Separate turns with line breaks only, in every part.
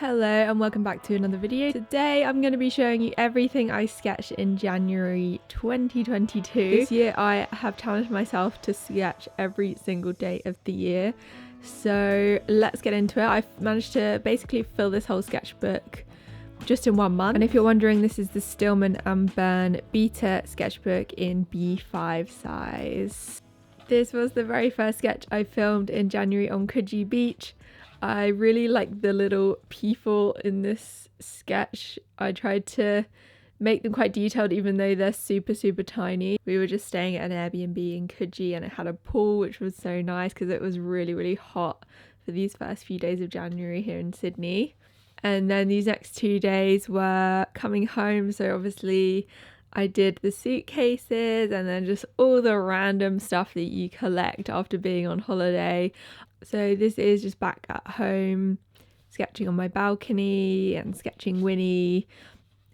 Hello and welcome back to another video. Today I'm going to be showing you everything I sketched in January 2022. This year I have challenged myself to sketch every single day of the year. So let's get into it. I've managed to basically fill this whole sketchbook just in 1 month. And if you're wondering, this is the Stillman & Burn Beta sketchbook in B5 size. This was the very first sketch I filmed in January on Coogee Beach. I really like the little people in this sketch. I tried to make them quite detailed even though they're super tiny. We were just staying at an Airbnb in Coogee and it had a pool, which was so nice because it was really hot for these first few days of January here in Sydney. And then these next 2 days were coming home, so obviously I did the suitcases and then just all the random stuff that you collect after being on holiday. So this is just back at home, sketching on my balcony and sketching Winnie.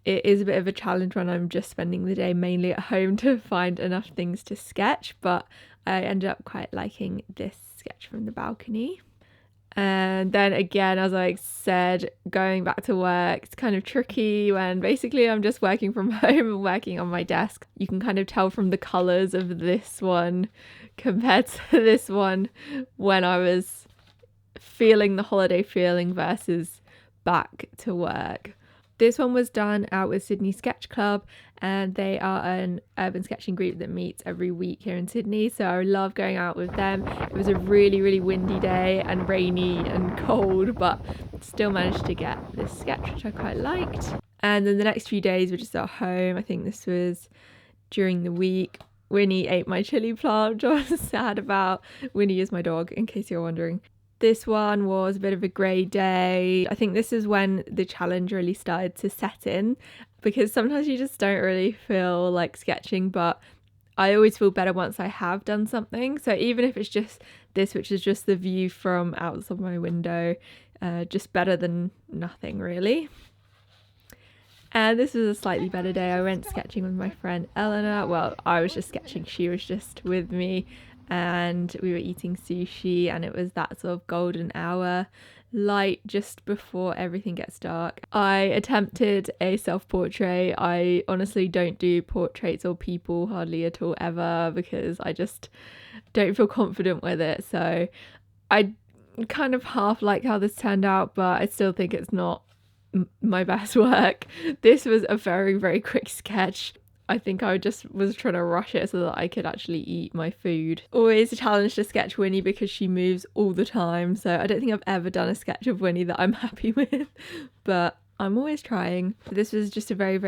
It is a bit of a challenge when I'm just spending the day mainly at home to find enough things to sketch, but I ended up quite liking this sketch from the balcony. And then again, as I said, going back to work, it's kind of tricky when basically I'm just working from home and working on my desk. You can kind of tell from the colours of this one compared to this one when I was feeling the holiday feeling versus back to work. This one was done out with Sydney Sketch Club, and they are an urban sketching group that meets every week here in Sydney, so I love going out with them. It was a really windy day and rainy and cold, but still managed to get this sketch, which I quite liked. And then the next few days were just at home. I think this was during the week. Winnie ate my chili plant, which I was sad about. Winnie is my dog, in case you're wondering. This one was a bit of a grey day. I think this is when the challenge really started to set in, because sometimes you just don't really feel like sketching, but I always feel better once I have done something. So even if it's just this, which is just the view from outside my window, just better than nothing really. And this was a slightly better day. I went sketching with my friend Eleanor. Well, I was just sketching, she was just with me. And we were eating sushi, and it was that sort of golden hour light just before everything gets dark. I attempted a self-portrait. I honestly don't do portraits or people hardly at all ever because I just don't feel confident with it. So I kind of half like how this turned out, but I still think it's not my best work. This was a very quick sketch. I think I just was trying to rush it so that I could actually eat my food. Always a challenge to sketch Winnie because she moves all the time. So I don't think I've ever done a sketch of Winnie that I'm happy with, but I'm always trying. This was just a very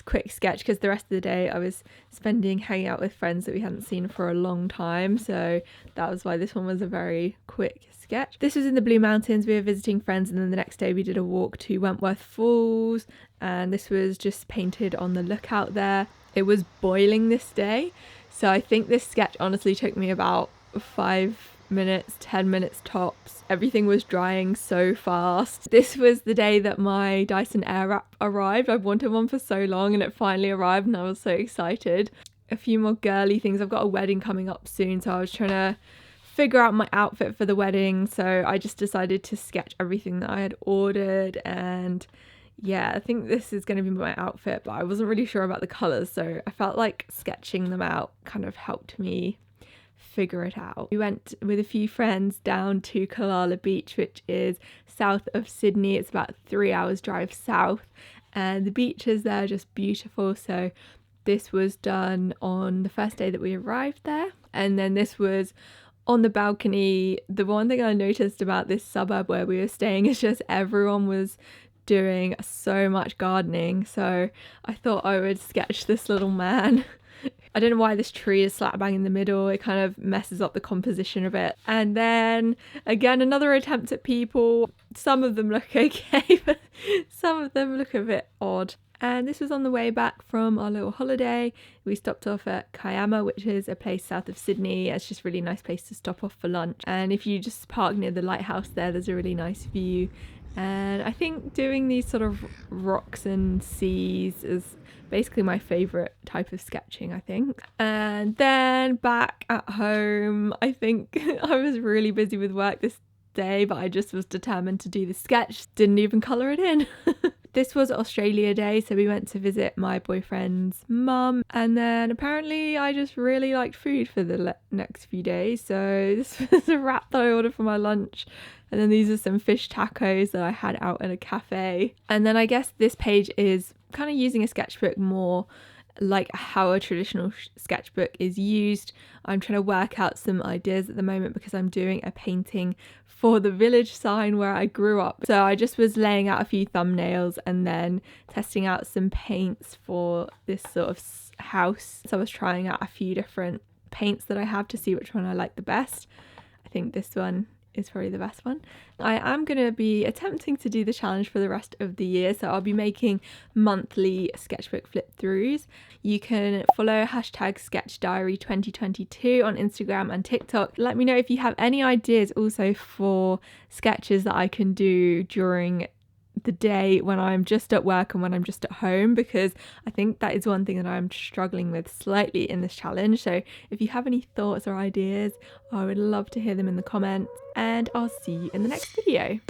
quick sketch because the rest of the day I was spending hanging out with friends that we hadn't seen for a long time. So that was why this one was a very quick sketch. This was in the Blue Mountains. We were visiting friends, and then the next day we did a walk to Wentworth Falls, and this was just painted on the lookout there. It was boiling this day, so I think this sketch honestly took me about 5 minutes, 10 minutes tops. Everything was drying so fast. This was the day that my Dyson Airwrap arrived. I've wanted one for so long and it finally arrived and I was so excited. A few more girly things. I've got a wedding coming up soon, so I was trying to figure out my outfit for the wedding, so I just decided to sketch everything that I had ordered. And yeah, I think this is going to be my outfit, but I wasn't really sure about the colours, so I felt like sketching them out kind of helped me figure it out. We went with a few friends down to Watercolour Beach, which is south of Sydney. It's about 3 hours drive south, and the beaches there are just beautiful. So this was done on the first day that we arrived there, and then this was on the balcony. The one thing I noticed about this suburb where we were staying is just everyone was doing so much gardening, so I thought I would sketch this little man. I don't know why this tree is slap bang in the middle. It kind of messes up the composition a bit. And then again, another attempt at people. Some of them look okay, but some of them look a bit odd. And this was on the way back from our little holiday. We stopped off at Kiama, which is a place south of Sydney. It's just a really nice place to stop off for lunch. And if you just park near the lighthouse there's a really nice view. And I think doing these sort of rocks and seas is basically my favourite type of sketching, I think. And then back at home, I think I was really busy with work day, but I just was determined to do the sketch, didn't even colour it in. This was Australia Day, so we went to visit my boyfriend's mum, and then apparently I just really liked food for the next few days, so this was a wrap that I ordered for my lunch, and then these are some fish tacos that I had out at a cafe. And then I guess this page is kind of using a sketchbook more like how a traditional sketchbook is used. I'm trying to work out some ideas at the moment because I'm doing a painting for the village sign where I grew up. So I just was laying out a few thumbnails and then testing out some paints for this sort of house. So I was trying out a few different paints that I have to see which one I like the best. I think this one is probably the best one. I am going to be attempting to do the challenge for the rest of the year, so I'll be making monthly sketchbook flip throughs. You can follow hashtag sketchdiary2022 on Instagram and TikTok. Let me know if you have any ideas also for sketches that I can do during the day when I'm just at work and when I'm just at home, because I think that is one thing that I'm struggling with slightly in this challenge. So if you have any thoughts or ideas, I would love to hear them in the comments, and I'll see you in the next video.